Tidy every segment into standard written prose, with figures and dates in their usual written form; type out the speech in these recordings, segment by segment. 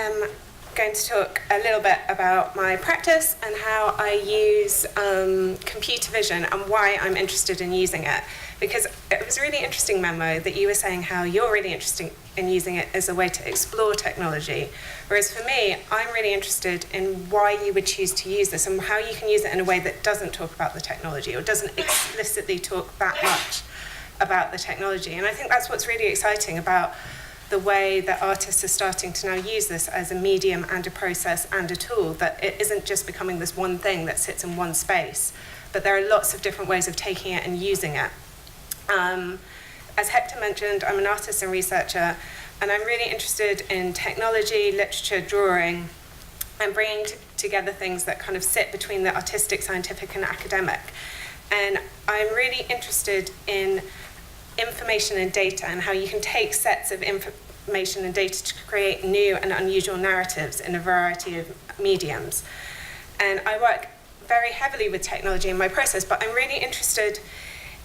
am going to talk a little bit about my practice and how I use computer vision and why I'm interested in using it. Because it was really interesting, Memo, that you were saying how you're really interested in using it as a way to explore technology. Whereas for me, I'm really interested in why you would choose to use this and how you can use it in a way that doesn't talk about the technology or doesn't explicitly talk that much about the technology. And I think that's what's really exciting about the way that artists are starting to now use this as a medium and a process and a tool, that it isn't just becoming this one thing that sits in one space, but there are lots of different ways of taking it and using it. As Hector mentioned, I'm an artist and researcher, and I'm really interested in technology, literature, drawing, and bringing together things that kind of sit between the artistic, scientific, and academic. And I'm really interested in information and data and how you can take sets of information and data to create new and unusual narratives in a variety of mediums. And I work very heavily with technology in my process, but I'm really interested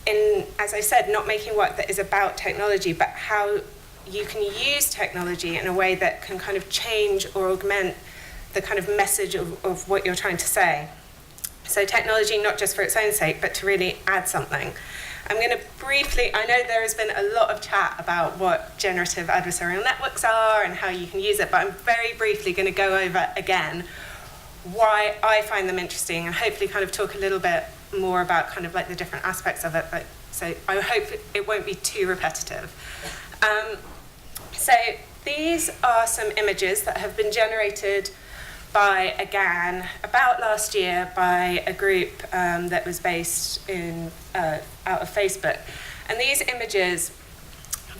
in, as I said, not making work that is about technology, but how you can use technology in a way that can kind of change or augment the kind of message of what you're trying to say. So technology, not just for its own sake, but to really add something. I'm going to briefly, I know there has been a lot of chat about what generative adversarial networks are and how you can use it, but I'm very briefly going to go over again why I find them interesting and hopefully kind of talk a little bit more about kind of like the different aspects of it. But so I hope it won't be too repetitive. So these are some images that have been generated by Atken about last year by a group that was based in out of Facebook. And these images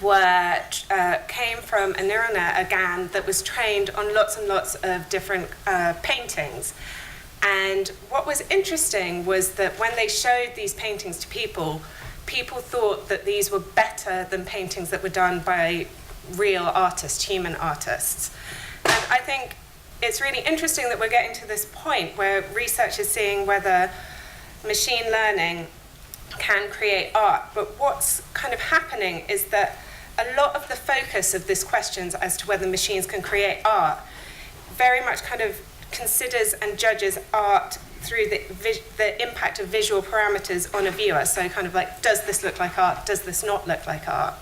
were came from a neural net, Atken, that was trained on lots and lots of different paintings. And what was interesting was that when they showed these paintings to people, people thought that these were better than paintings that were done by real artists, human artists. And I think it's really interesting that we're getting to this point where research is seeing whether machine learning can create art. But what's kind of happening is that a lot of the focus of this questions as to whether machines can create art very much kind of considers and judges art through the impact of visual parameters on a viewer. So kind of like, does this look like art? Does this not look like art?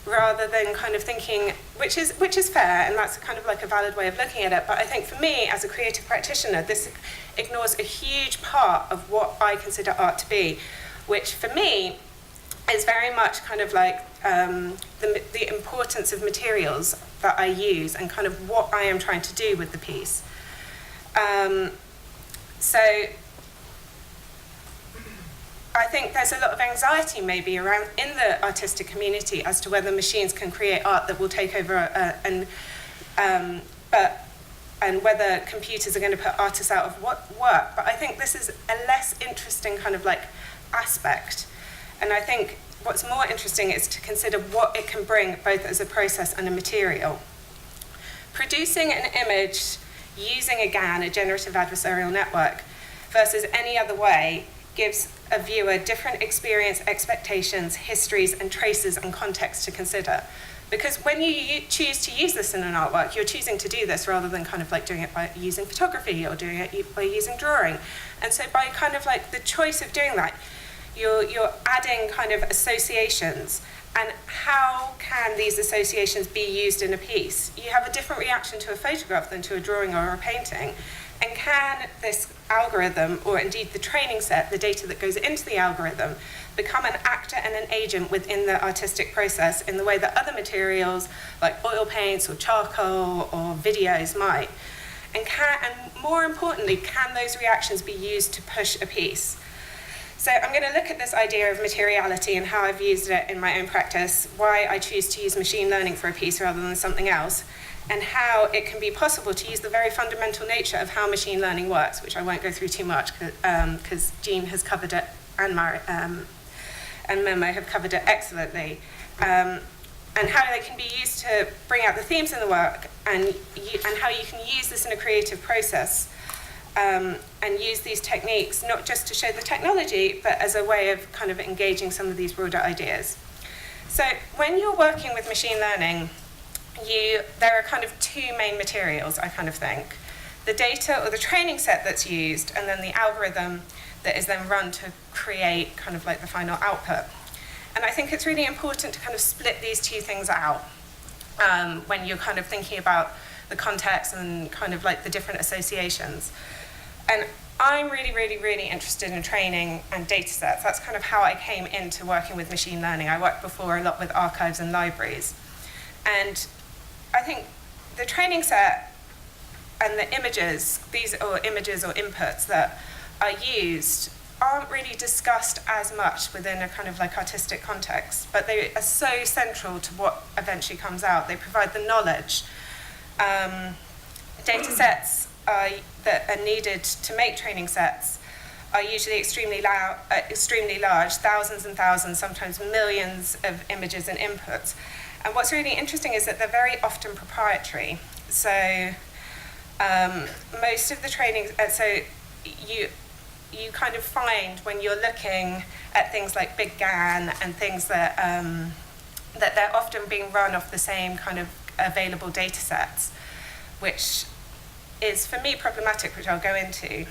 Rather than kind of thinking, which is fair, and that's kind of like a valid way of looking at it. But I think for me, as a creative practitioner, this ignores a huge part of what I consider art to be, which for me is very much kind of like the importance of materials that I use and kind of what I am trying to do with the piece. So I think there's a lot of anxiety maybe around in the artistic community as to whether machines can create art that will take over and whether computers are going to put artists out of work. But I think this is a less interesting kind of like aspect. And I think what's more interesting is to consider what it can bring both as a process and a material. Producing an image using again a generative adversarial network versus any other way gives a viewer different experience, expectations, histories, and traces and context to consider. Because when you choose to use this in an artwork, you're choosing to do this rather than kind of like doing it by using photography or doing it by using drawing. And so by kind of like the choice of doing that, you're adding kind of associations. And how can these associations be used in a piece? You have a different reaction to a photograph than to a drawing or a painting. And can this algorithm, or indeed the training set, the data that goes into the algorithm, become an actor and an agent within the artistic process in the way that other materials like oil paints or charcoal or videos might? And more importantly, can those reactions be used to push a piece? So I'm going to look at this idea of materiality and how I've used it in my own practice, why I choose to use machine learning for a piece rather than something else, and how it can be possible to use the very fundamental nature of how machine learning works, which I won't go through too much because Jean has covered it and Memo have covered it excellently, and how they can be used to bring out the themes in the work, and how you can use this in a creative process. And use these techniques not just to show the technology, but as a way of kind of engaging some of these broader ideas. So when you're working with machine learning, there are kind of two main materials, I kind of think. The data or the training set that's used, and then the algorithm that is then run to create kind of like the final output. And I think it's really important to kind of split these two things out when you're kind of thinking about the context and kind of like the different associations. And I'm really, really, really interested in training and data sets. That's kind of how I came into working with machine learning. I worked before a lot with archives and libraries. And I think the training set and the images, these are images or inputs that are used, aren't really discussed as much within a kind of like artistic context, but they are so central to what eventually comes out. They provide the knowledge. Data sets that are needed to make training sets are usually extremely large, thousands and thousands, sometimes millions of images and inputs. And what's really interesting is that they're very often proprietary. So most of the training, so you kind of find when you're looking at things like Big GAN and things that that they're often being run off the same kind of available data sets, which is for me problematic, which I'll go into.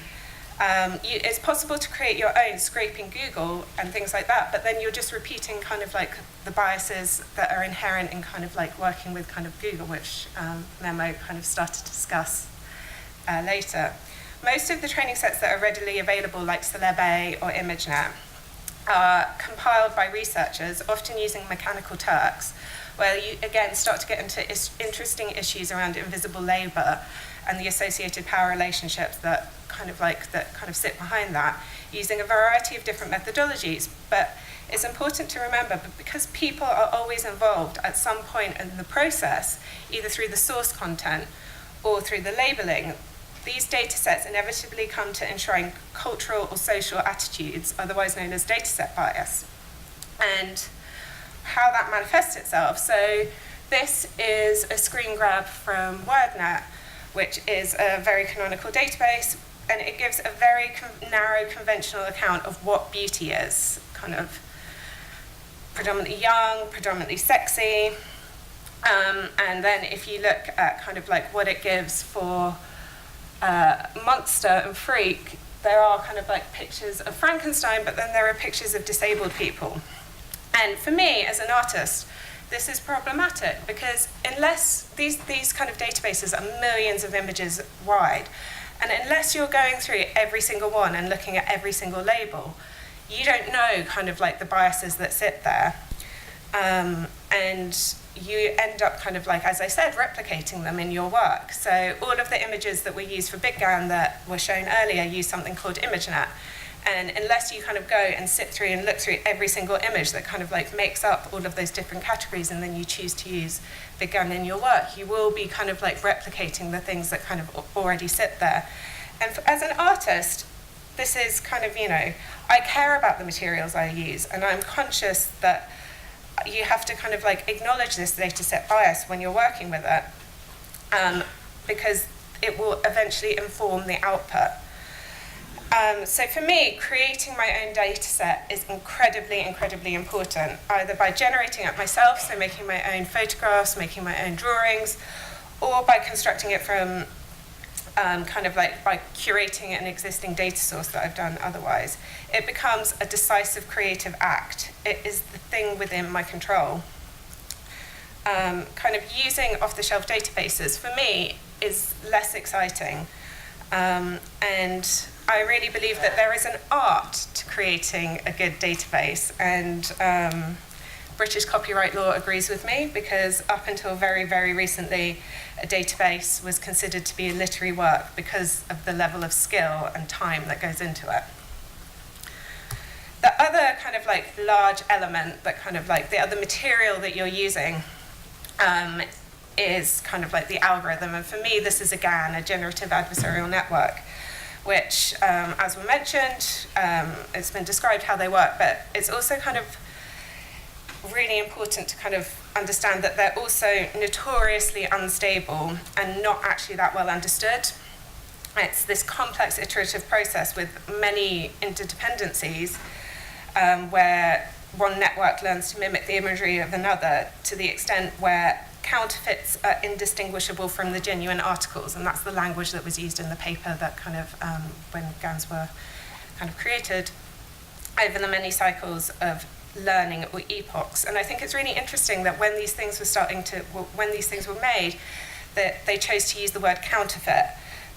It's possible to create your own scraping Google and things like that, but then you're just repeating kind of like the biases that are inherent in kind of like working with kind of Google, which Memo kind of started to discuss later. Most of the training sets that are readily available, like CelebA or ImageNet, are compiled by researchers, often using mechanical Turks, where you again start to get into interesting issues around invisible labor and the associated power relationships that kind of sit behind that, using a variety of different methodologies. But it's important to remember, because people are always involved at some point in the process, either through the source content or through the labeling, these data sets inevitably come to enshrine cultural or social attitudes, otherwise known as data set bias. And how that manifests itself. So this is a screen grab from WordNet, which is a very canonical database, and it gives a very narrow conventional account of what beauty is, kind of predominantly young, predominantly sexy. And then if you look at kind of like what it gives for monster and freak, there are kind of like pictures of Frankenstein, but then there are pictures of disabled people. And for me, as an artist, this is problematic, because unless these kind of databases are millions of images wide, and unless you're going through every single one and looking at every single label, you don't know kind of like the biases that sit there. And you end up kind of like, as I said, replicating them in your work. So all of the images that we use for Big GAN that were shown earlier use something called ImageNet. And unless you kind of go and sit through and look through every single image that kind of like makes up all of those different categories, and then you choose to use Big GAN in your work, you will be kind of like replicating the things that kind of already sit there. And as an artist, this is kind of, I care about the materials I use, and I'm conscious that you have to kind of like acknowledge this data set bias when you're working with it, because it will eventually inform the output. So for me, creating my own data set is incredibly, incredibly important, either by generating it myself, so making my own photographs, making my own drawings, or by constructing it from kind of like by curating an existing data source that I've done otherwise. It becomes a decisive creative act. It is the thing within my control. Kind of using off-the-shelf databases, for me, is less exciting. And I really believe that there is an art to creating a good database, and British copyright law agrees with me, because up until very, very recently, a database was considered to be a literary work because of the level of skill and time that goes into it. The other kind of like large element, that kind of like the other material that you're using, is kind of like the algorithm. And for me, this is a GAN, a generative adversarial network, which, as we mentioned, it's been described how they work, but it's also kind of really important to kind of understand that they're also notoriously unstable and not actually that well understood. It's this complex iterative process with many interdependencies, where one network learns to mimic the imagery of another to the extent where counterfeits are indistinguishable from the genuine articles, and that's the language that was used in the paper that kind of, when GANs were kind of created over the many cycles of learning or epochs. And I think it's really interesting that when these things were made, that they chose to use the word counterfeit,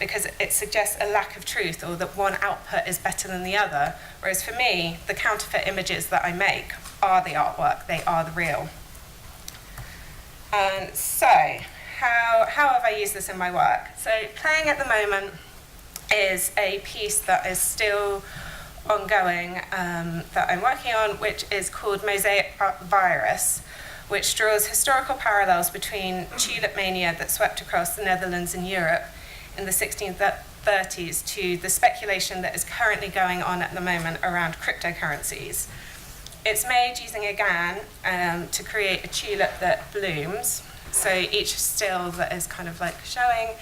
because it suggests a lack of truth, or that one output is better than the other. Whereas for me, the counterfeit images that I make are the artwork, they are the real. And so, how have I used this in my work? So Playing at the moment is a piece that is still ongoing, that I'm working on, which is called Mosaic Virus, which draws historical parallels between tulip mania that swept across the Netherlands and Europe in the 1630s to the speculation that is currently going on at the moment around cryptocurrencies. It's made using a GAN to create a tulip that blooms. So each still that is kind of like showing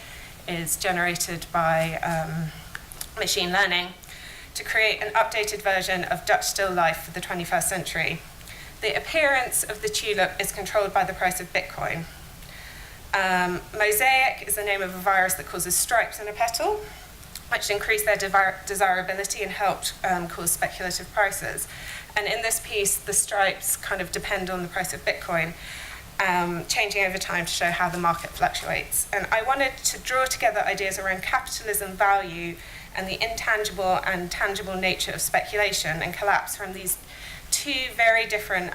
is generated by machine learning to create an updated version of Dutch still life for the 21st century. The appearance of the tulip is controlled by the price of Bitcoin. Mosaic is the name of a virus that causes stripes in a petal, which increase their desirability and helped cause speculative prices. And in this piece, the stripes kind of depend on the price of Bitcoin, changing over time to show how the market fluctuates. And I wanted to draw together ideas around capitalism, value, and the intangible and tangible nature of speculation and collapse from these two very different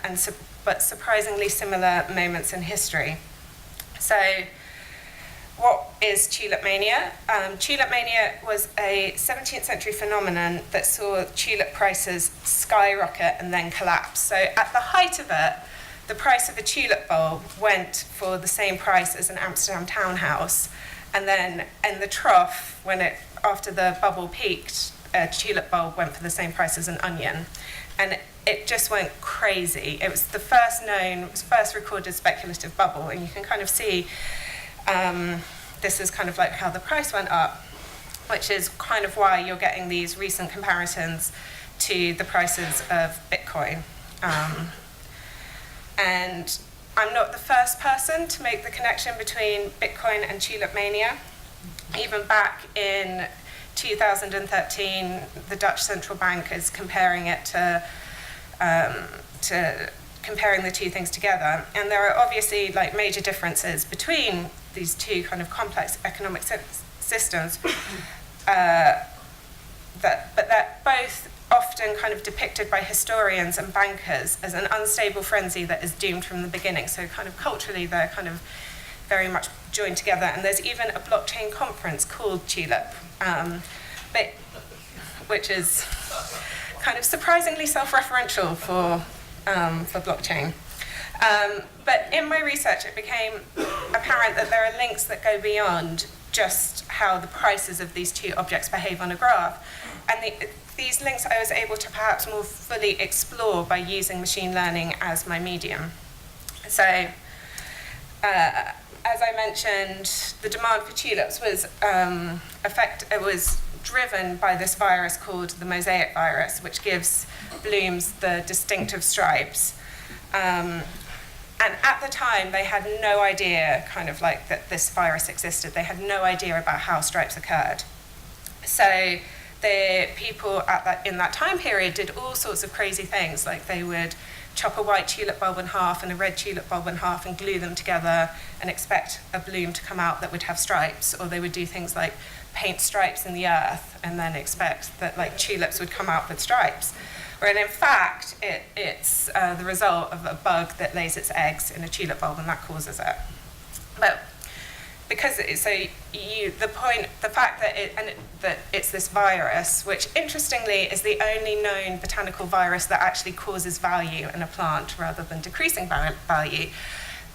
but surprisingly similar moments in history. So, what is tulip mania? Tulip mania was a 17th century phenomenon that saw tulip prices skyrocket and then collapse. So at the height of it, the price of a tulip bulb went for the same price as an Amsterdam townhouse. And then in the trough, after the bubble peaked, a tulip bulb went for the same price as an onion. And it just went crazy. It was the first recorded speculative bubble, and you can kind of see this is kind of like how the price went up, which is kind of why you're getting these recent comparisons to the prices of Bitcoin. And I'm not the first person to make the connection between Bitcoin and tulip mania. Even back in 2013, the Dutch central bank is comparing it to comparing the two things together. And there are obviously like major differences between these two kind of complex economic systems, but they're both often kind of depicted by historians and bankers as an unstable frenzy that is doomed from the beginning. So kind of culturally, they're kind of very much joined together. And there's even a blockchain conference called Tulip, which is kind of surprisingly self-referential for blockchain. But in my research, it became apparent that there are links that go beyond just how the prices of these two objects behave on a graph. And these links I was able to perhaps more fully explore by using machine learning as my medium. So, as I mentioned, the demand for tulips was driven by this virus called the Mosaic Virus, which gives blooms the distinctive stripes. And at the time, they had no idea kind of like that this virus existed. They had no idea about how stripes occurred. So the people in that time period did all sorts of crazy things, like they would chop a white tulip bulb in half and a red tulip bulb in half and glue them together and expect a bloom to come out that would have stripes. Or they would do things like paint stripes in the earth and then expect that like tulips would come out with stripes. When in fact, it's the result of a bug that lays its eggs in a tulip bulb, and that causes it. But because the fact that it's this virus, which interestingly is the only known botanical virus that actually causes value in a plant rather than decreasing value,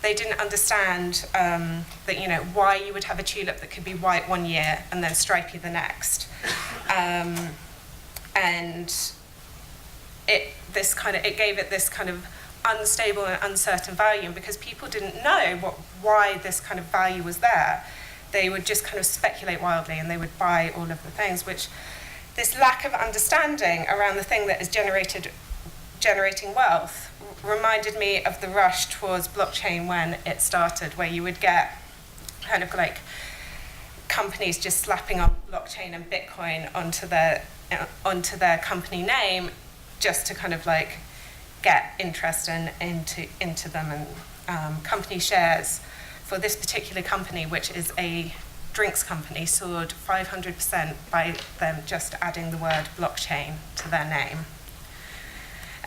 they didn't understand that why you would have a tulip that could be white one year and then stripy the next, and it gave it this kind of unstable and uncertain value. And because people didn't know why this kind of value was there, they would just kind of speculate wildly and they would buy all of the things, which this lack of understanding around the thing that is generated generating wealth reminded me of the rush towards blockchain when it started, where you would get kind of like companies just slapping on blockchain and Bitcoin onto their company name just to kind of like get interest into them, and company shares for this particular company, which is a drinks company, soared 500% by them just adding the word blockchain to their name.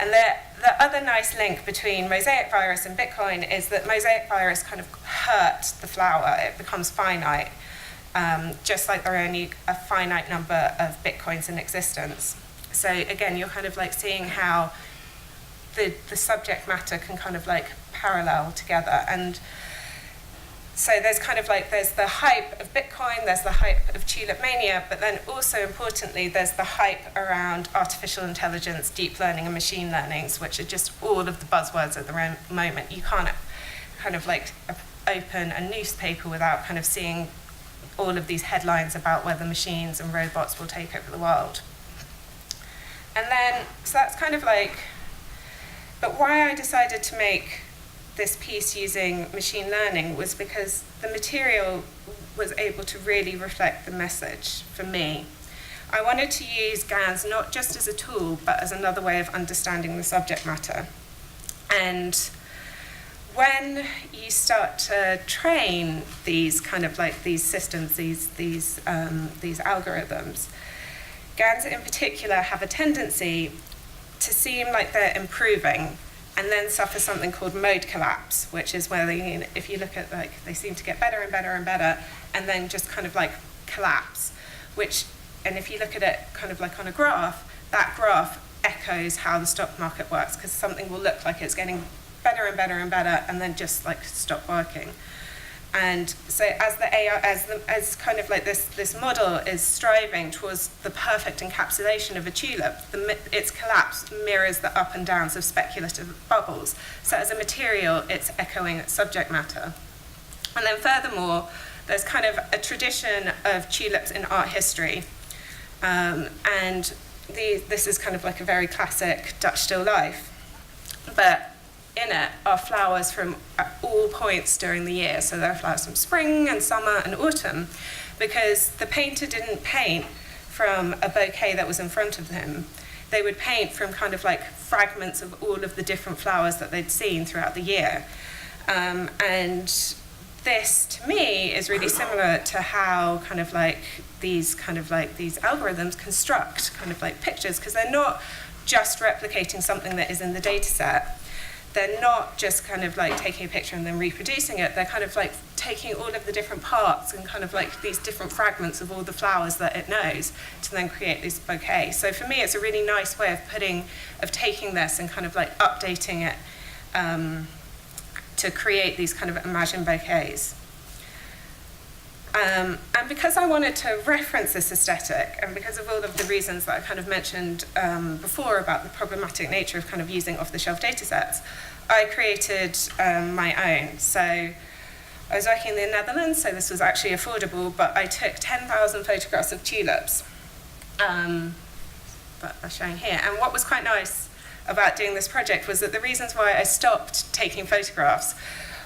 And the other nice link between Mosaic Virus and Bitcoin is that Mosaic Virus kind of hurt the flower. It becomes finite, just like there are only a finite number of Bitcoins in existence. So again, you're kind of like seeing how the subject matter can kind of like parallel together. And so there's kind of like, there's the hype of Bitcoin, there's the hype of tulip mania, but then also importantly, there's the hype around artificial intelligence, deep learning and machine learnings, which are just all of the buzzwords at the moment. You can't kind of like open a newspaper without kind of seeing all of these headlines about whether machines and robots will take over the world. And then, so that's kind of like, but why I decided to make this piece using machine learning was because the material was able to really reflect the message for me. I wanted to use GANs not just as a tool, but as another way of understanding the subject matter. And when you start to train these kind of like these systems, these algorithms, GANs in particular have a tendency to seem like they're improving and then suffer something called mode collapse, which is where they, if you look at like, they seem to get better and better and better, and then just kind of like collapse, which, and if you look at it kind of like on a graph, that graph echoes how the stock market works, because something will look like it's getting better and better and better, and then just like stop working. And so as the AI, as kind of like this model is striving towards the perfect encapsulation of a tulip, its collapse mirrors the up and downs of speculative bubbles. So as a material, it's echoing its subject matter. And then furthermore, there's kind of a tradition of tulips in art history. And this is kind of like a very classic Dutch still life. But in it are flowers from all points during the year. So there are flowers from spring and summer and autumn, because the painter didn't paint from a bouquet that was in front of him. They would paint from kind of like fragments of all of the different flowers that they'd seen throughout the year. And this, to me, is really similar to how kind of like these algorithms construct kind of like pictures, because they're not just replicating something that is in the data set. They're not just kind of like taking a picture and then reproducing it. They're kind of like taking all of the different parts and kind of like these different fragments of all the flowers that it knows to then create this bouquet. So for me, it's a really nice way of taking this and kind of like updating it to create these kind of imagined bouquets. And because I wanted to reference this aesthetic, and because of all of the reasons that I kind of mentioned before about the problematic nature of kind of using off-the-shelf data sets, I created my own. So I was working in the Netherlands, so this was actually affordable, but I took 10,000 photographs of tulips, that I'm showing here. And what was quite nice about doing this project was that the reasons why I stopped taking photographs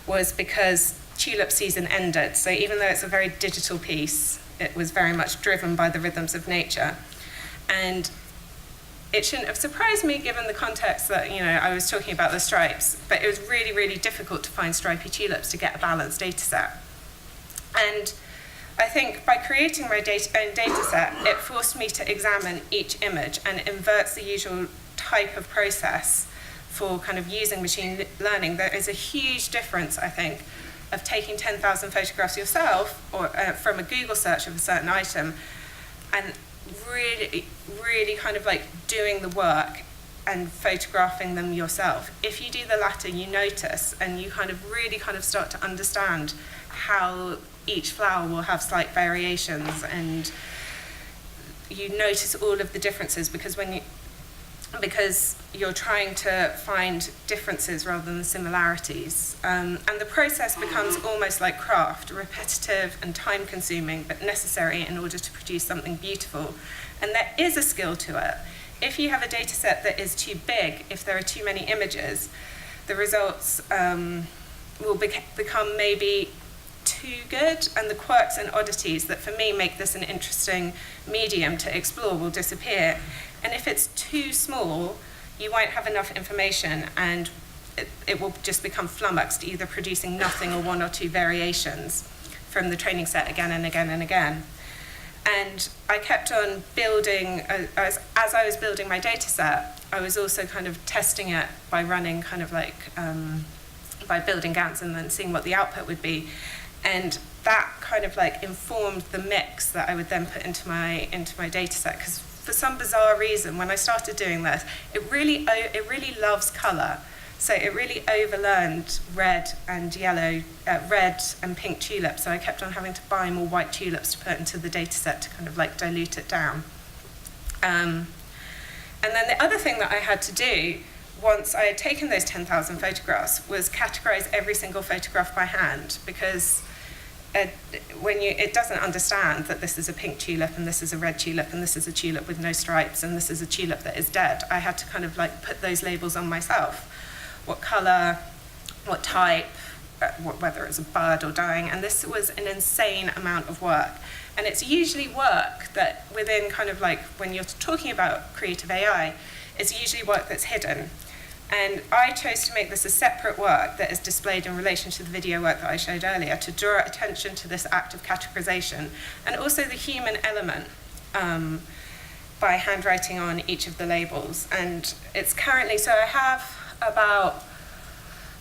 was because tulip season ended. So even though it's a very digital piece, it was very much driven by the rhythms of nature. And it shouldn't have surprised me given the context that, you know, I was talking about the stripes, but it was really, really difficult to find stripy tulips to get a balanced data set. And I think by creating my own data set, it forced me to examine each image, and it inverts the usual type of process for kind of using machine learning. There is a huge difference, I think, of taking 10,000 photographs yourself or from a Google search of a certain item and really, really kind of like doing the work and photographing them yourself. If you do the latter, you notice and you kind of really kind of start to understand how each flower will have slight variations, and you notice all of the differences because you're trying to find differences rather than similarities. And the process becomes almost like craft, repetitive and time-consuming, but necessary in order to produce something beautiful. And there is a skill to it. if you have a data set that is too big, if there are too many images, the results will become maybe too good, and the quirks and oddities that for me make this an interesting medium to explore will disappear. And if it's too small, you won't have enough information, and it will just become flummoxed, either producing nothing or one or two variations from the training set again and again and again. And I kept on building, as I was building my data set, I was also kind of testing it by running kind of like, by building GANs and then seeing what the output would be. And that kind of like informed the mix that I would then put into my data set. Because for some bizarre reason, when I started doing this, it really loves color. So it really overlearned red and yellow, red and pink tulips. So I kept on having to buy more white tulips to put into the data set to kind of like dilute it down. And then the other thing that I had to do once I had taken those 10,000 photographs was categorize every single photograph by hand, because it doesn't understand that this is a pink tulip and this is a red tulip and this is a tulip with no stripes and this is a tulip that is dead. I had to kind of like put those labels on myself. What color, what type, whether it's a bird or dying, and this was an insane amount of work. And it's usually work that within kind of like, when you're talking about creative AI, it's usually work that's hidden. And I chose to make this a separate work that is displayed in relation to the video work that I showed earlier, to draw attention to this act of categorization, and also the human element by handwriting on each of the labels. And it's currently, so I have about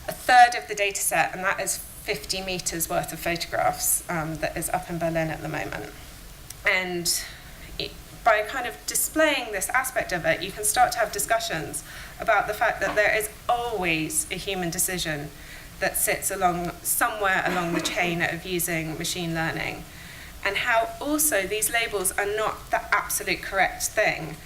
a third of the data set, and that is 50 meters worth of photographs that is up in Berlin at the moment. And by kind of displaying this aspect of it, you can start to have discussions about the fact that there is always a human decision that sits somewhere along the chain of using machine learning, and how also these labels are not the absolute correct thing.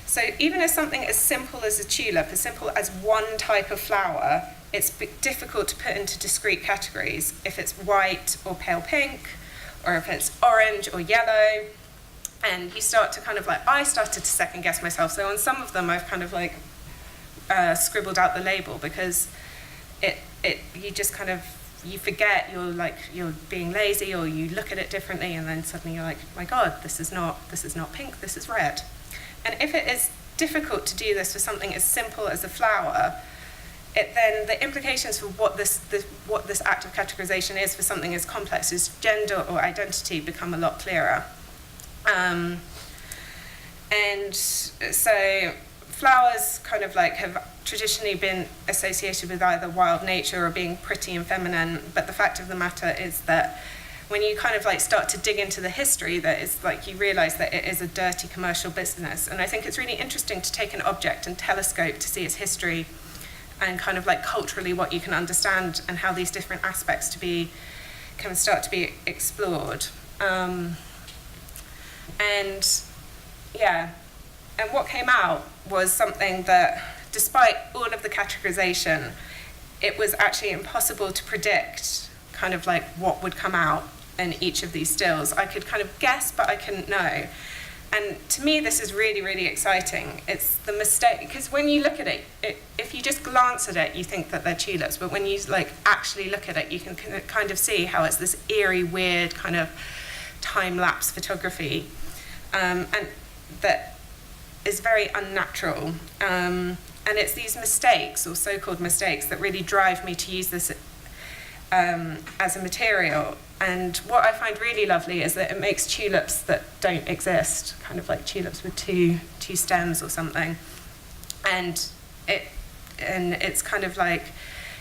So even as something as simple as a tulip, as simple as one type of flower, it's difficult to put into discrete categories. If it's white or pale pink, or if it's orange or yellow, and you start to kind of like, I started to second guess myself. So on some of them, I've kind of like scribbled out the label, because you just kind of, you forget, you're being lazy, or you look at it differently, and then suddenly you're like, my God, this is not pink, this is red. And if it is difficult to do this for something as simple as a flower, then the implications for what this act of categorization is for something as complex as gender or identity become a lot clearer. And so flowers kind of like have traditionally been associated with either wild nature or being pretty and feminine, but the fact of the matter is that when you kind of like start to dig into the history, that is like, you realize that it is a dirty commercial business. And I think it's really interesting to take an object and telescope to see its history and kind of like culturally what you can understand, and how these different aspects can start to be explored. And what came out was something that, despite all of the categorization, it was actually impossible to predict kind of like what would come out in each of these stills. I could kind of guess, but I couldn't know. And to me, this is really, really exciting. It's the mistake, because when you look at it, if you just glance at it, you think that they're tulips, but when you like actually look at it, you can kind of see how it's this eerie, weird kind of time-lapse photography, and that is very unnatural. And it's these mistakes, or so-called mistakes, that really drive me to use this as a material. And what I find really lovely is that it makes tulips that don't exist, kind of like tulips with two stems or something. And it's kind of like,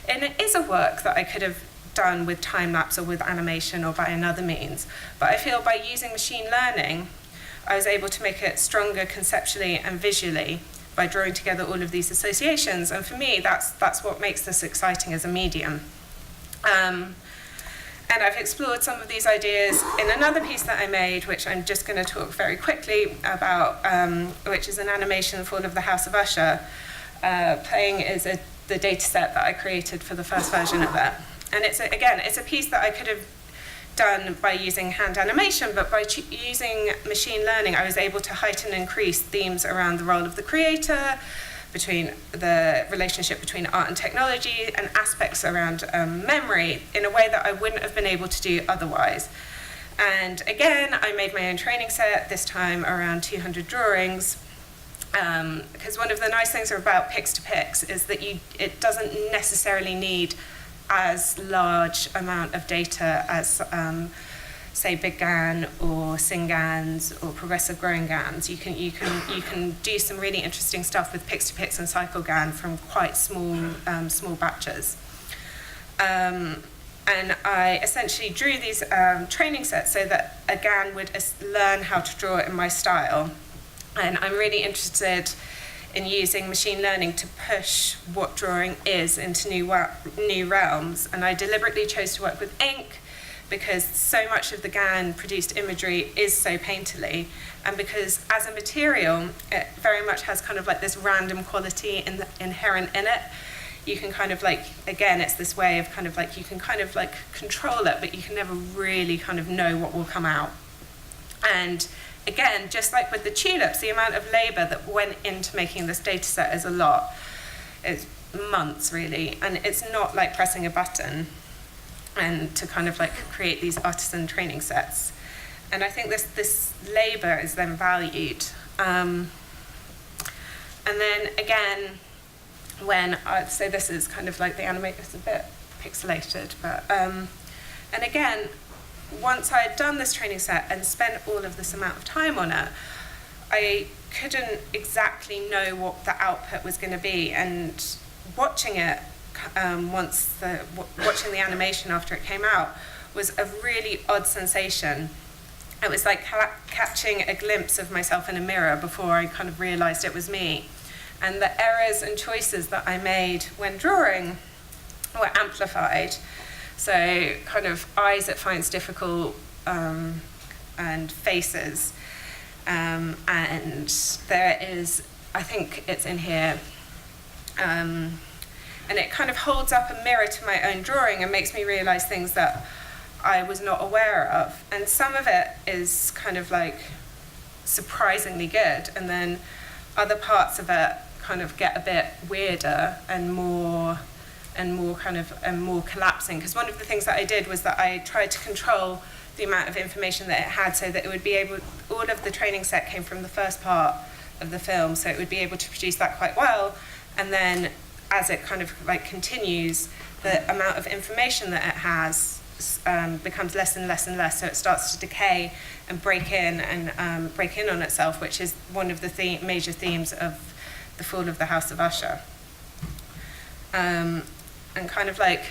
and it is a work that I could have done with time-lapse or with animation or by another means. But I feel by using machine learning, I was able to make it stronger conceptually and visually by drawing together all of these associations. And for me, that's what makes this exciting as a medium. And I've explored some of these ideas in another piece that I made, which I'm just going to talk very quickly about, which is an animation for all of the House of Usher. Playing is the data set that I created for the first version of it. And it's a piece that I could have done by using hand animation, but by using machine learning, I was able to heighten and increase themes around the role of the creator, between the relationship between art and technology, and aspects around memory in a way that I wouldn't have been able to do otherwise. And again, I made my own training set, this time around 200 drawings, because one of the nice things about Pix2Pix is that it doesn't necessarily need as large amount of data as say Big GAN or SynGANs or progressive growing GANs. You can do some really interesting stuff with Pix2Pix and CycleGAN from quite small batches. And I essentially drew these training sets so that a GAN would learn how to draw in my style. And I'm really interested in using machine learning to push what drawing is into new realms. And I deliberately chose to work with ink because so much of the GAN produced imagery is so painterly, and because as a material, it very much has kind of like this random quality inherent in it. You can kind of like, again, it's this way of kind of like, you can kind of like control it, but you can never really kind of know what will come out. And again, just like with the tulips, the amount of labor that went into making this data set is a lot. It's months, really, and it's not like pressing a button and to kind of like create these artisan training sets. And I think this labor is then valued. And then again, when so this is kind of like the animation, it's a bit pixelated, but and again, once I had done this training set and spent all of this amount of time on it, I couldn't exactly know what the output was going to be. And watching it, watching the animation after it came out, was a really odd sensation. It was like catching a glimpse of myself in a mirror before I kind of realized it was me. And the errors and choices that I made when drawing were amplified. So kind of eyes it finds difficult, and faces. And there is, I think it's in here, and it kind of holds up a mirror to my own drawing and makes me realize things that I was not aware of. And some of it is kind of like surprisingly good, and then other parts of it kind of get a bit weirder and more collapsing. Because one of the things that I did was that I tried to control the amount of information that it had so that it would be able, all of the training set came from the first part of the film, so it would be able to produce that quite well. And then as it kind of like continues, the amount of information that it has becomes less and less and less, so it starts to decay and break in on itself, which is one of the major themes of the fall of the House of Usher. And kind of like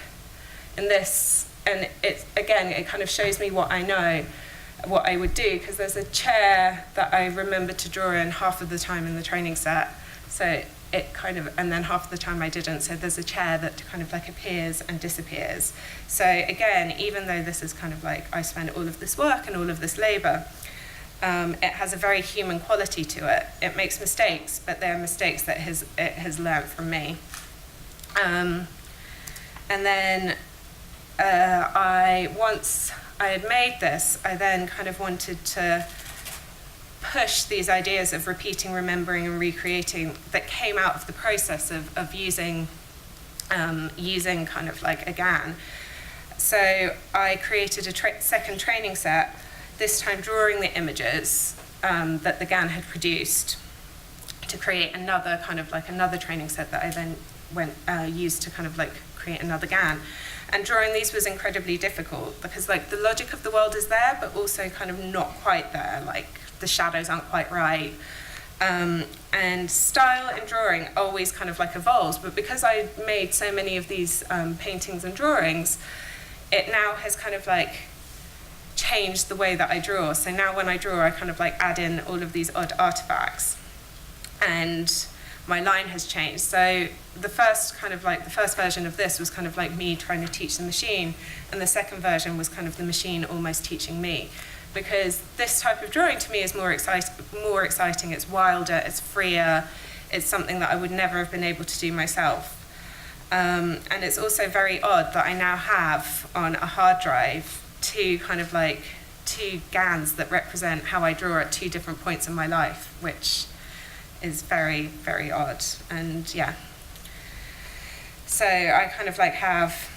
in this, and it kind of shows me what I know, what I would do, because there's a chair that I remember to draw in half of the time in the training set, so it kind of, and then half of the time I didn't, so there's a chair that kind of like appears and disappears. So again, even though this is kind of like I spent all of this work and all of this labor, it has a very human quality to it. It makes mistakes, but they're mistakes that it has learned from me. And then once I had made this, I then kind of wanted to push these ideas of repeating, remembering, and recreating that came out of the process of using kind of like a GAN. So I created a second training set, this time drawing the images that the GAN had produced to create another kind of like another training set that I then used to kind of like create another GAN. And drawing these was incredibly difficult because like the logic of the world is there, but also kind of not quite there. Like the shadows aren't quite right. And style in drawing always kind of like evolves, but because I made so many of these paintings and drawings, it now has kind of like changed the way that I draw. So now when I draw, I kind of like add in all of these odd artifacts, and my line has changed. So the first version of this was kind of like me trying to teach the machine, and the second version was kind of the machine almost teaching me. Because this type of drawing to me is more exciting, it's wilder, it's freer, it's something that I would never have been able to do myself. And it's also very odd that I now have on a hard drive two GANs that represent how I draw at two different points in my life, which is very, very odd. And yeah. So I kind of have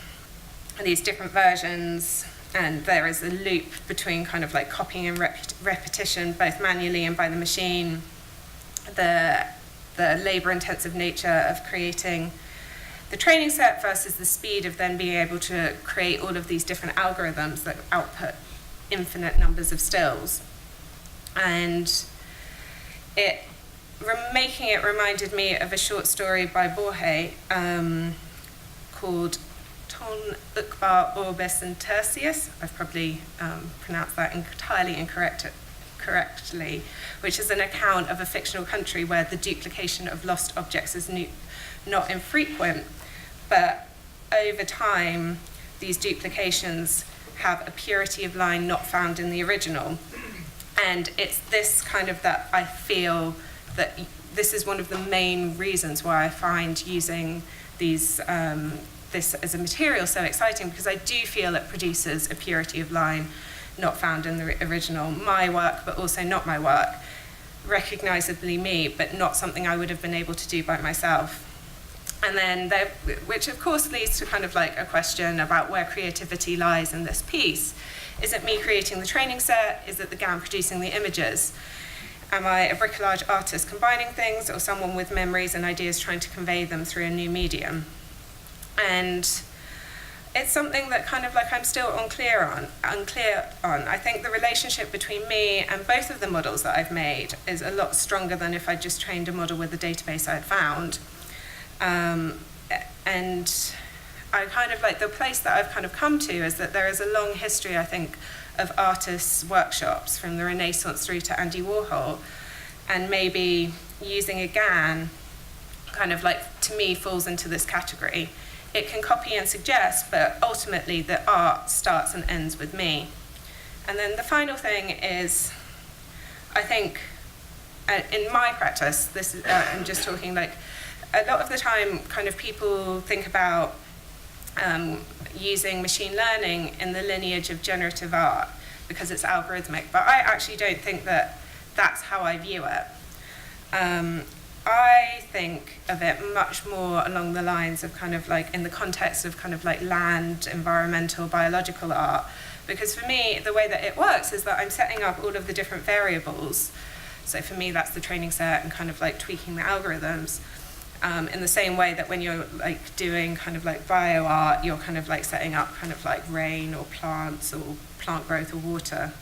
these different versions, and there is a loop between kind of copying and repetition, both manually and by the machine. The labor-intensive nature of creating the training set versus the speed of then being able to create all of these different algorithms that output infinite numbers of stills. And making it reminded me of a short story by Borges called Ton Ukbar Orbis and Tertius. I've probably pronounced that entirely correctly, which is an account of a fictional country where the duplication of lost objects is not infrequent, but over time these duplications have a purity of line not found in the original. And it's this kind of that I feel that this is one of the main reasons why I find using these this as a material so exciting, because I do feel it produces a purity of line not found in the original. My work, but also not my work, recognizably me, but not something I would have been able to do by myself. And then, which of course leads to kind of a question about where creativity lies in this piece. Is it me creating the training set? Is it the GAN producing the images? Am I a bricolage artist combining things, or someone with memories and ideas trying to convey them through a new medium? And it's something that kind of I'm still unclear on. I think the relationship between me and both of the models that I've made is a lot stronger than if I just trained a model with the database I had found. And I kind of the place that I've kind of come to is that there is a long history, I think, of artists' workshops from the Renaissance through to Andy Warhol, and maybe using a GAN kind of to me falls into this category. It can copy and suggest, but ultimately the art starts and ends with me. And then the final thing is, I think, in my practice, this is, I'm just talking a lot of the time kind of people think about using machine learning in the lineage of generative art because it's algorithmic, but I actually don't think that that's how I view it. I think of it much more along the lines of kind of in the context of kind of land, environmental, biological art, because for me, the way that it works is that I'm setting up all of the different variables. So for me, that's the training set and kind of tweaking the algorithms. In the same way that when you're doing kind of bio art, you're kind of setting up kind of rain or plants or plant growth or water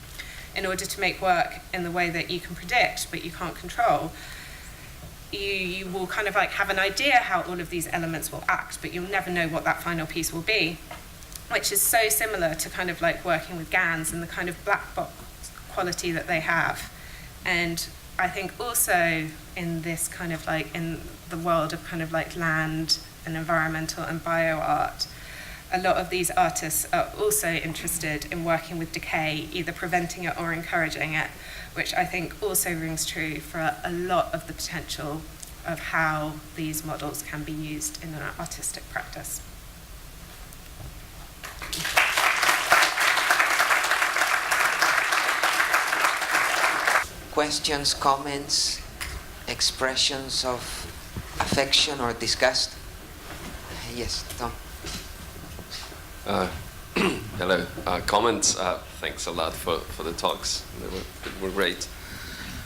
in order to make work in the way that you can predict but you can't control. You will kind of have an idea how all of these elements will act, but you'll never know what that final piece will be, which is so similar to kind of working with GANs and the kind of black box quality that they have. And I think also in this kind of in the world of kind of land and environmental and bio art, a lot of these artists are also interested in working with decay, either preventing it or encouraging it, which I think also rings true for a lot of the potential of how these models can be used in an artistic practice. Questions, comments, expressions of affection or disgust? Yes, Tom. Hello. Comments. Thanks a lot for the talks. They were great.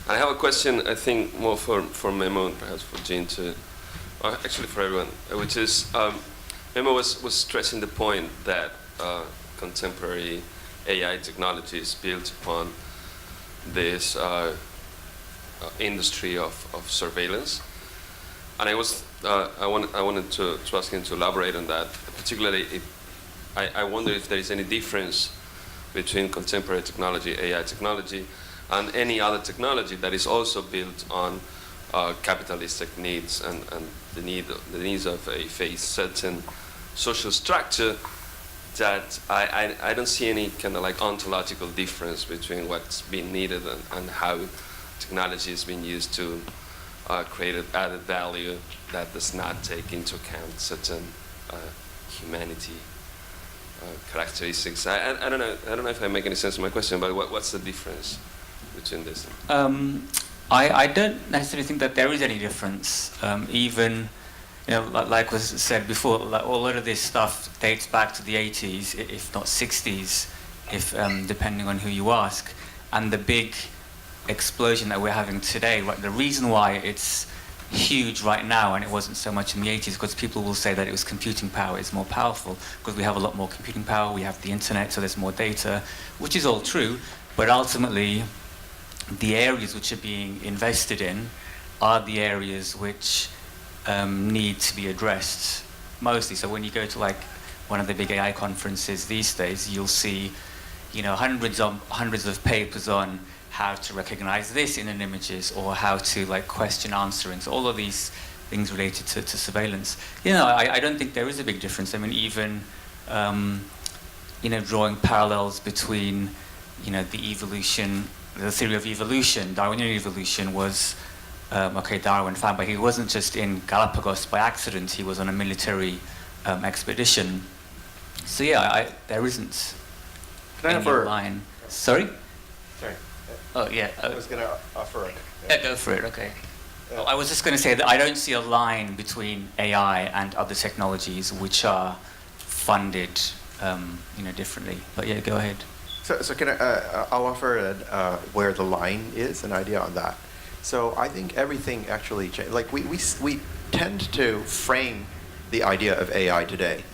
I have a question, I think, more for Memo and perhaps for Jean too. Actually for everyone, which is, Memo was stressing the point that contemporary AI technology is built upon this industry of surveillance. And I wanted to ask him to elaborate on that, particularly I wonder if there is any difference between contemporary technology, AI technology, and any other technology that is also built on capitalistic needs and the needs of a certain social structure, that I don't see any kind of ontological difference between what's being needed and how technology is being used to create added value that does not take into account certain humanity characteristics. I don't know. I don't know if I make any sense of my question, but what's the difference between this? I don't necessarily think that there is any difference. Even, like was said before, like, a lot of this stuff dates back to the 80s, if not 60s, if depending on who you ask. And the big explosion that we're having today, the reason why it's huge right now and it wasn't so much in the 80s, because people will say that it was computing power is more powerful, because we have a lot more computing power, we have the internet, so there's more data, which is all true, but ultimately the areas which are being invested in are the areas which need to be addressed mostly. So when you go to like one of the big AI conferences these days, you'll see hundreds of papers on how to recognize this in an images, or how to like question answering. So all of these things related to surveillance. I don't think there is a big difference. I mean, even drawing parallels between the theory of evolution, Darwinian evolution was Darwin found, but he wasn't just in Galapagos by accident. He was on a military expedition. So there isn't any line. Sorry. Oh, yeah. I was going to offer it. Yeah, go for it, okay. Well, I was just going to say that I don't see a line between AI and other technologies which are funded differently. But yeah, go ahead. So can I'll offer where the line is, an idea on that. So I think everything actually changed. Like we tend to frame the idea of AI today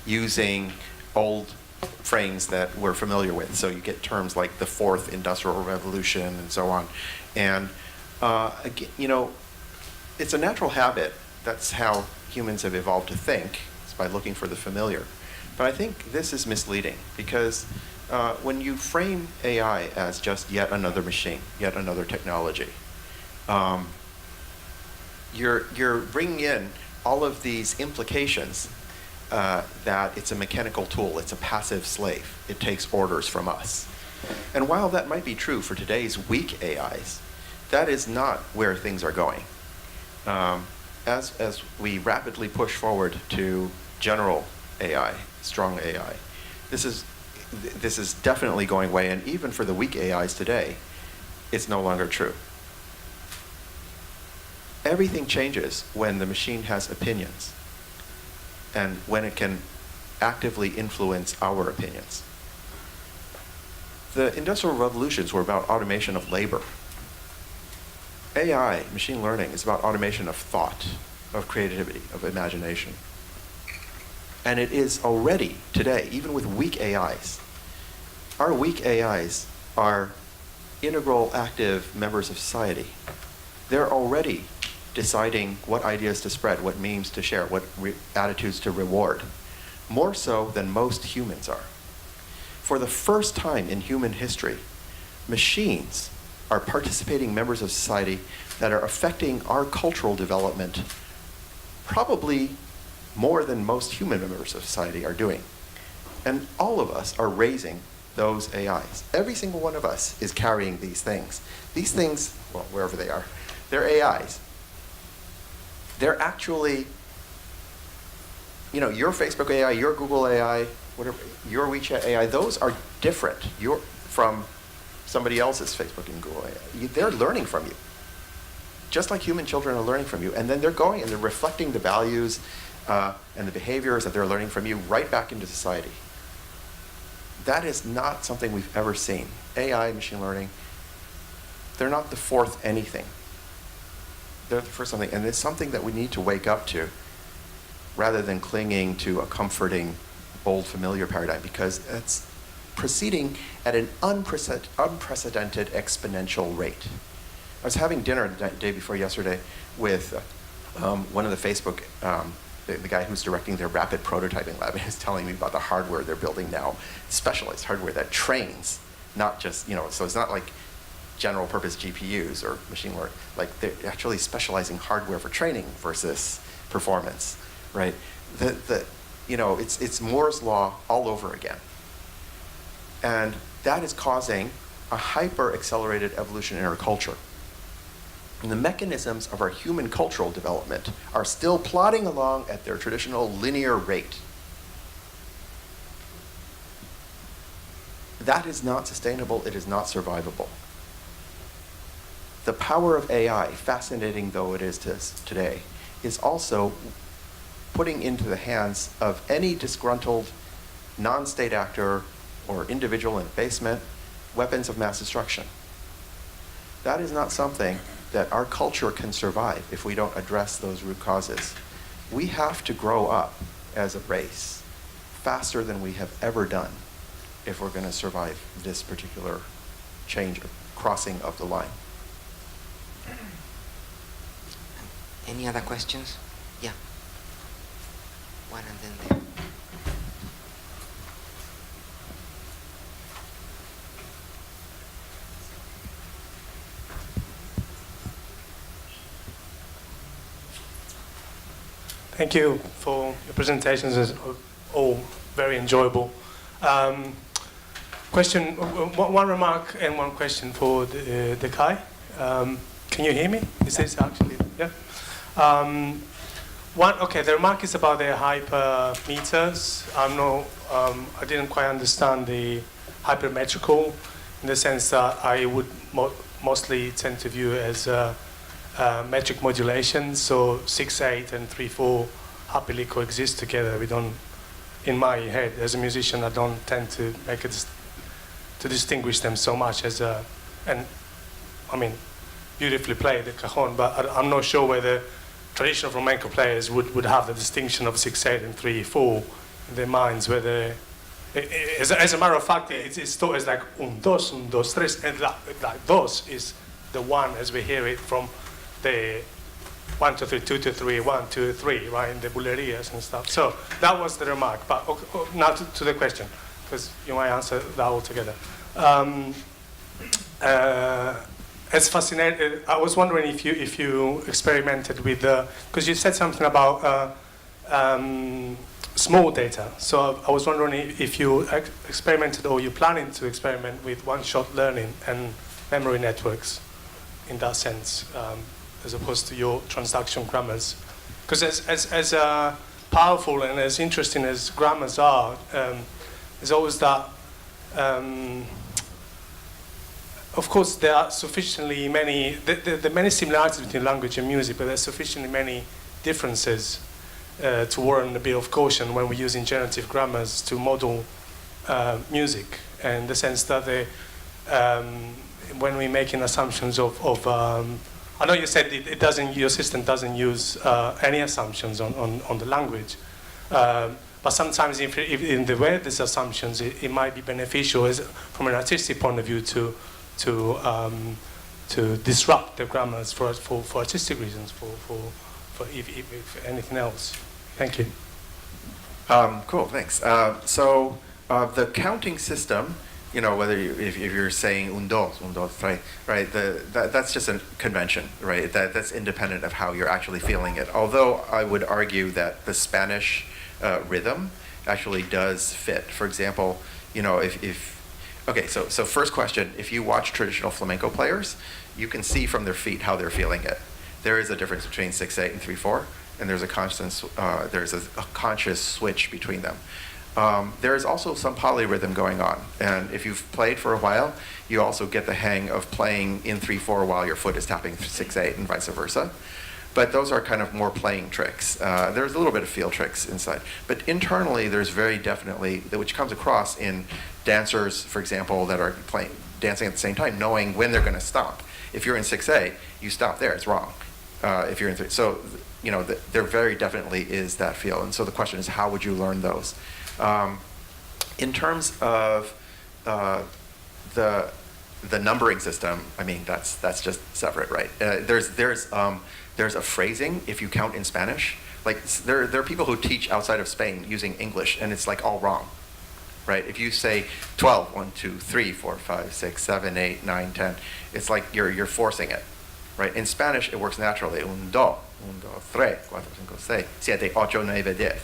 using old frames that we're familiar with. So you get terms like the fourth industrial revolution and so on. And again, it's a natural habit. That's how humans have evolved to think, is by looking for the familiar. But I think this is misleading, because when you frame AI as just yet another machine, yet another technology, you're bringing in all of these implications that it's a mechanical tool, it's a passive slave, it takes orders from us. And while that might be true for today's weak AIs, that is not where things are going. As we rapidly push forward to general AI, strong AI, this is definitely going away, and even for the weak AIs today, it's no longer true. Everything changes when the machine has opinions, and when it can actively influence our opinions. The industrial revolutions were about automation of labor. AI, machine learning, is about automation of thought, of creativity, of imagination. And it is already today, even with weak AIs. Our weak AIs are integral, active members of society. They're already deciding what ideas to spread, what memes to share, what attitudes to reward, more so than most humans are. For the first time in human history, machines are participating members of society that are affecting our cultural development probably more than most human members of society are doing. And all of us are raising those AIs. Every single one of us is carrying these things. These things, well, wherever they are, they're AIs. They're actually, your Facebook AI, your Google AI, whatever, your WeChat AI, those are different from somebody else's Facebook and Google AI. They're learning from you, just like human children are learning from you. And then they're going and they're reflecting the values and the behaviors that they're learning from you right back into society. That is not something we've ever seen. AI, machine learning, they're not the fourth anything. They're the first something, and it's something that we need to wake up to, rather than clinging to a comforting, old, familiar paradigm, because it's proceeding at an unprecedented exponential rate. I was having dinner the day before yesterday with one of the Facebook, the guy who's directing their rapid prototyping lab, and he was telling me about the hardware they're building now, specialized hardware that trains, not just, so it's not like general purpose GPUs or machine learning, like they're actually specializing hardware for training versus performance, right? It's Moore's law all over again. And that is causing a hyper-accelerated evolution in our culture. And the mechanisms of our human cultural development are still plodding along at their traditional linear rate. That is not sustainable. It is not survivable. The power of AI, fascinating though it is to us today, is also putting into the hands of any disgruntled non-state actor or individual in a basement weapons of mass destruction. That is not something that our culture can survive if we don't address those root causes. We have to grow up as a race faster than we have ever done if we're going to survive this particular change, crossing of the line. Any other questions? Yeah. One and then there. Thank you for your presentations. It's all very enjoyable. Question, one remark and one question for the Kai. Can you hear me? Is this actually, yeah? The remark is about the hypermeters. I didn't quite understand the hypermetrical in the sense that I would mostly tend to view as metric modulation. So 6/8 and 3/4 happily coexist together. We don't, in my head, as a musician, I don't tend to make it to distinguish them so much as beautifully play the cajon, but I'm not sure whether traditional flamenco players would have the distinction of 6/8 and 3/4 in their minds, whether, as a matter of fact, it's thought as like un, dos, tres, and like dos is the one as we hear it from the 1, 2, 3, 2 to 3, 1, 2, 3, right, in the bullerias and stuff. So that was the remark, but now to the question, because you might answer that all together. It's fascinating. I was wondering if you experimented with because you said something about small data. So I was wondering if you experimented or you're planning to experiment with one-shot learning and memory networks in that sense, as opposed to your transduction grammars. Because as powerful and as interesting as grammars are, there's always that. Of course, there are sufficiently many, there are many similarities between language and music, but there's sufficiently many differences to warrant a bit of caution when we're using generative grammars to model music, in the sense that when we're making assumptions of I know you said your system doesn't use any assumptions on the language, but sometimes if in the way there's assumptions, it might be beneficial from an artistic point of view to disrupt the grammars for artistic reasons, for if anything else. Thank you. Cool, thanks. So the counting system, whether if you're saying un, dos, tres, right? That's just a convention, right? That's independent of how you're actually feeling it. Although I would argue that the Spanish rhythm actually does fit. For example, Okay, so first question, if you watch traditional flamenco players, you can see from their feet how they're feeling it. There is a difference between 6/8 and 3/4, and there's a conscious switch between them. There is also some polyrhythm going on, and if you've played for a while, you also get the hang of playing in 3/4 while your foot is tapping 6/8 and vice versa. But those are kind of more playing tricks. There's a little bit of feel tricks inside. But internally, there's very definitely, which comes across in dancers, for example, that are dancing at the same time, knowing when they're going to stop. If you're in 6/8, you stop there, it's wrong. If you're in 3, so, there very definitely is that feel. And so the question is, how would you learn those? In terms of the numbering system, that's just separate, right? There's a phrasing if you count in Spanish. Like there are people who teach outside of Spain using English, and it's like all wrong, right? If you say 12, 1, 2, 3, 4, 5, 6, 7, 8, 9, 10, it's like you're forcing it, right? In Spanish, it works naturally. Un, dos, tres, cuatro, cinco, seis, siete, ocho, nueve, 10.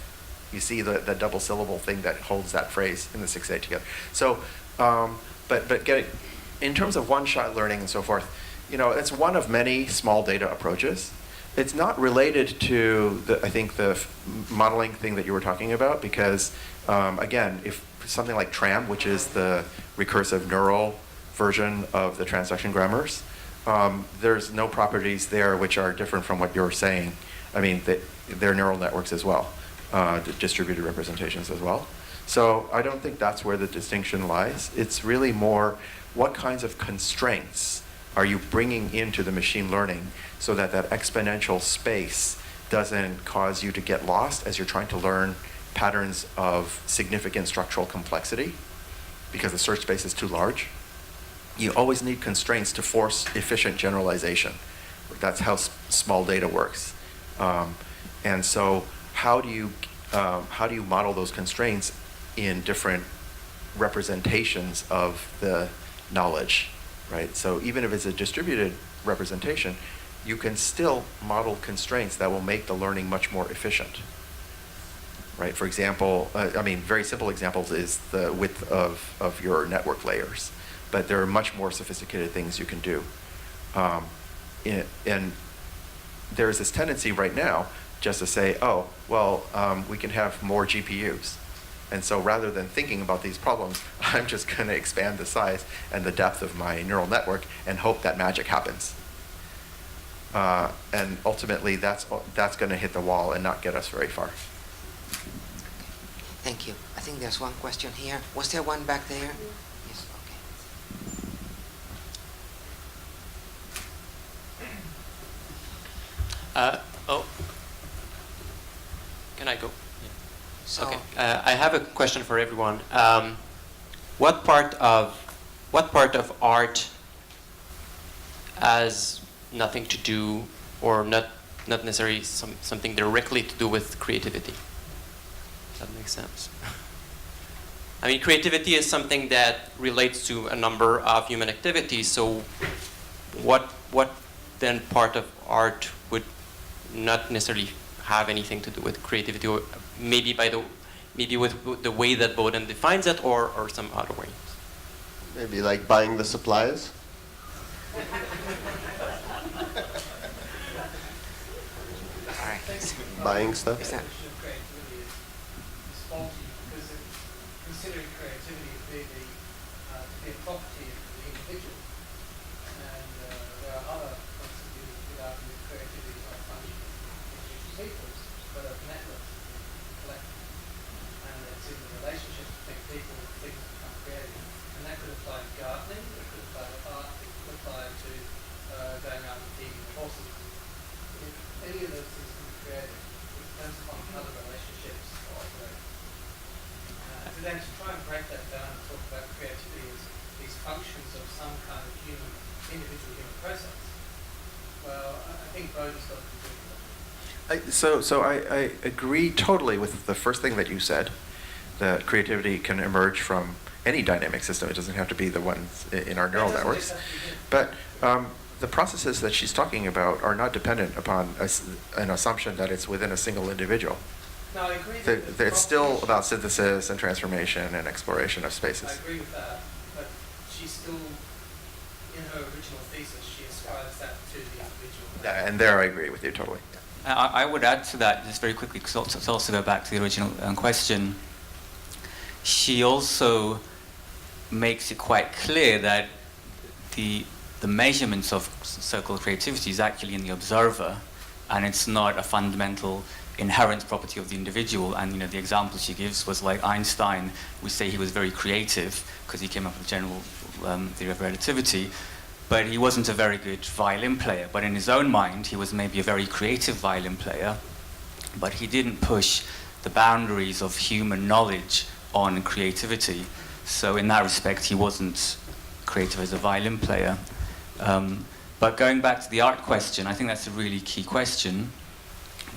You see the double syllable thing that holds that phrase in the 6/8 together. So, but in terms of one-shot learning and so forth, it's one of many small data approaches. It's not related to, I think, the modeling thing that you were talking about, because, again, if something like TRAM, which is the recursive neural version of the transaction grammars, there's no properties there which are different from what you're saying. I mean, they're neural networks as well, distributed representations as well. So I don't think that's where the distinction lies. It's really more what kinds of constraints are you bringing into the machine learning so that that exponential space doesn't cause you to get lost as you're trying to learn patterns of significant structural complexity because the search space is too large. You always need constraints to force efficient generalization. That's how small data works. And so how do you model those constraints in different representations of the knowledge, right? So even if it's a distributed representation, you can still model constraints that will make the learning much more efficient, right? For example, very simple examples is the width of your network layers, but there are much more sophisticated things you can do. And there's this tendency right now just to say, oh, well, we can have more GPUs. And so rather than thinking about these problems, I'm just going to expand the size and the depth of my neural network and hope that magic happens. And ultimately, that's going to hit the wall and not get us very far. Thank you. I think there's one question here. Was there one back there? Yes, okay. Can I go? So, Okay. I have a question for everyone. What part of art has nothing to do, or not necessarily something directly to do with creativity? That makes sense. I mean, creativity is something that relates to a number of human activities. So, what then part of art would not necessarily have anything to do with creativity, or maybe with the way that Bowden defines it, or some other way? Maybe like buying the supplies. all right. Buying stuff. Is that- Creativity is faulty because considering creativity to be a property of the individual, and there are other points of view without creativity is not a function of individual peoples, but of networks of collective, and it's in the relationships between people that things become creative, and that could apply to gardening, it could apply to art, it could apply to going out and feeding the horses. If any of those things can be creative, it depends upon how the relationships are operating. To then to try and break that down and talk about creativity as these functions of some kind of individual human process, well, I think Bowden's got to do that. So I agree totally with the first thing that you said, that creativity can emerge from any dynamic system. It doesn't have to be the ones in our neural networks. But the processes that she's talking about are not dependent upon an assumption that it's within a single individual. No, I agree. It's still about synthesis and transformation and exploration of I spaces. agree with that, but she's still, in her original thesis, she ascribes that to the individual. Yeah, and there I agree with you totally. I would add to that just very quickly, because to also go back to the original question. She also makes it quite clear that the measurements of so-called creativity is actually in the observer, and it's not a fundamental inherent property of the individual. And the example she gives was like Einstein. We say he was very creative because he came up with general theory of relativity, but he wasn't a very good violin player. But in his own mind, he was maybe a very creative violin player, but he didn't push the boundaries of human knowledge on creativity. So in that respect, he wasn't creative as a violin player. But going back to the art question, I think that's a really key question,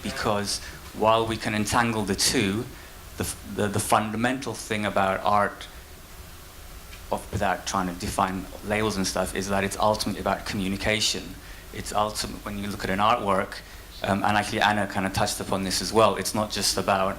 because while we can entangle the two, the fundamental thing about art, without trying to define labels and stuff, is that it's ultimately about communication. It's ultimate when you look at an artwork, and actually Anna kind of touched upon this as well, it's not just about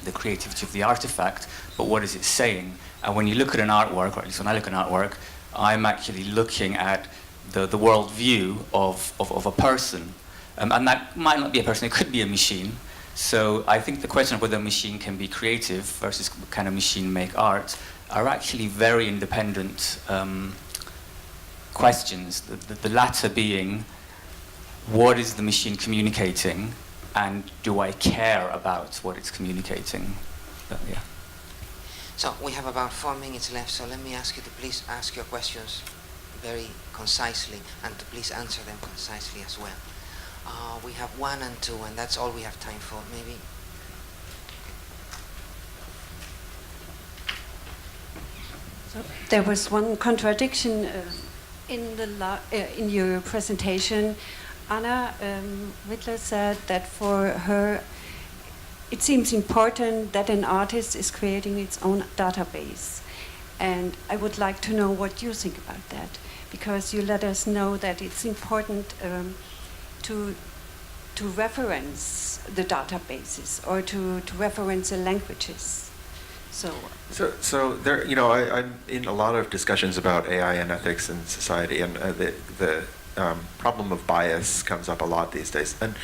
the creativity of the artifact, but what is it saying? And when you look at an artwork, or at least when I look at an artwork, I'm actually looking at the world view of a person. And that might not be a person, it could be a machine. So I think the question of whether a machine can be creative versus can a machine make art are actually very independent questions. The latter being, what is the machine communicating, and do I care about what it's communicating? But, yeah. So we have about 4 minutes left, so let me ask you to please ask your questions very concisely and to please answer them concisely as well. We have 1 and 2, and that's all we have time for. Maybe. So there was one contradiction in your presentation. Anna Ridler said that for her, it seems important that an artist is creating its own database. And I would like to know what you think about that, because you let us know that it's important to reference the databases or to reference the languages. So there, I'm in a lot of discussions about AI and ethics in society, and the problem of bias comes up a lot these days. And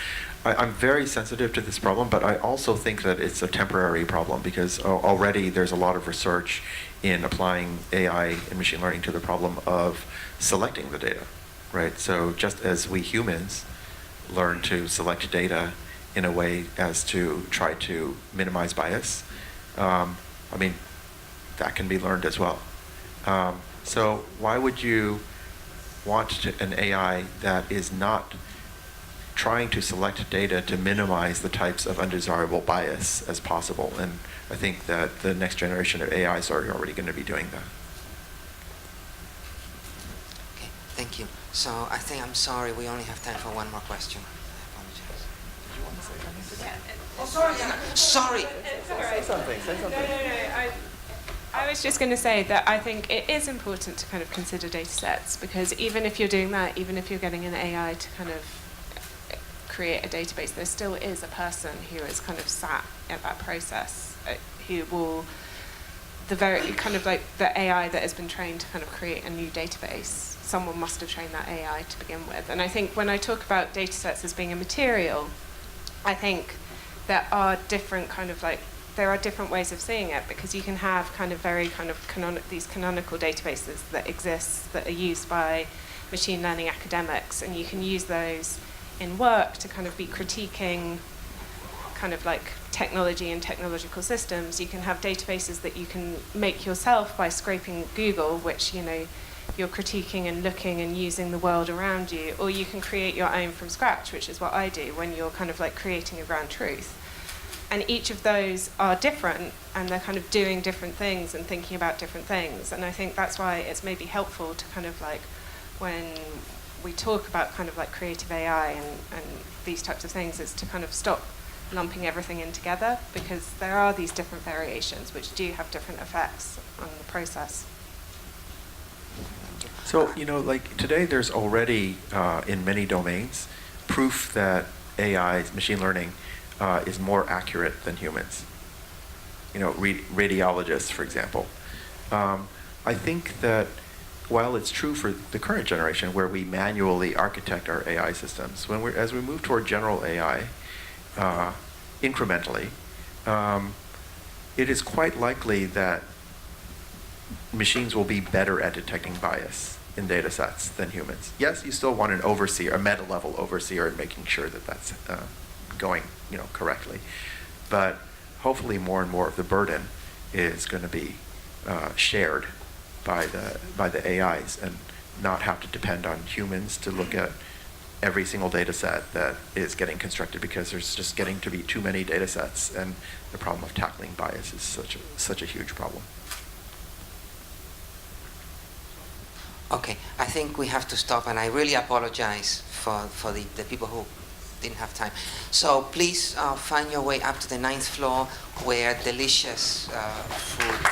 I'm very sensitive to this problem, but I also think that it's a temporary problem, because already there's a lot of research in applying AI and machine learning to the problem of selecting the data, right? So just as we humans learn to select data in a way as to try to minimize bias, that can be learned as well. So why would you want an AI that is not trying to select data to minimize the types of undesirable bias as possible? And I think that the next generation of AIs are already going to be doing that. Okay, thank you. So I think I'm sorry, we only have time for 1 more question. I apologize. Did you want to say something? Yeah. Oh, sorry, Anna. Sorry. Say something. No. I was just going to say that I think it is important to kind of consider data sets, because even if you're doing that, even if you're getting an AI to kind of create a database, there still is a person who is kind of sat at that process, who will, the AI that has been trained to kind of create a new database, someone must have trained that AI to begin with. And I think when I talk about data sets as being a material, I think there are different ways of seeing it, because you can have kind of very kind of these canonical databases that exist that are used by machine learning academics, and you can use those in work to kind of be critiquing kind of like technology and technological systems. You can have databases that you can make yourself by scraping Google, which you're critiquing and looking and using the world around you, or you can create your own from scratch, which is what I do when you're kind of like creating a ground truth. And each of those are different, and they're kind of doing different things and thinking about different things. And I think that's why it's maybe helpful to kind of like, when we talk about kind of like creative AI and these types of things, is to kind of stop lumping everything in together, because there are these different variations which do have different effects on the process. So, like today there's already, in many domains, proof that AI, machine learning, is more accurate than humans. Radiologists, for example. I think that while it's true for the current generation where we manually architect our AI systems, as we move toward general AI, incrementally, it is quite likely that machines will be better at detecting bias in data sets than humans. Yes, you still want an overseer, a meta-level overseer, and making sure that that's going correctly. But hopefully more and more of the burden is going to be shared by the AIs, and not have to depend on humans to look at every single data set that is getting constructed, because there's just getting to be too many data sets, and the problem of tackling bias is such a huge problem. Okay, I think we have to stop, and I really apologize for the people who didn't have time. So please find your way up to the 9th floor, where delicious food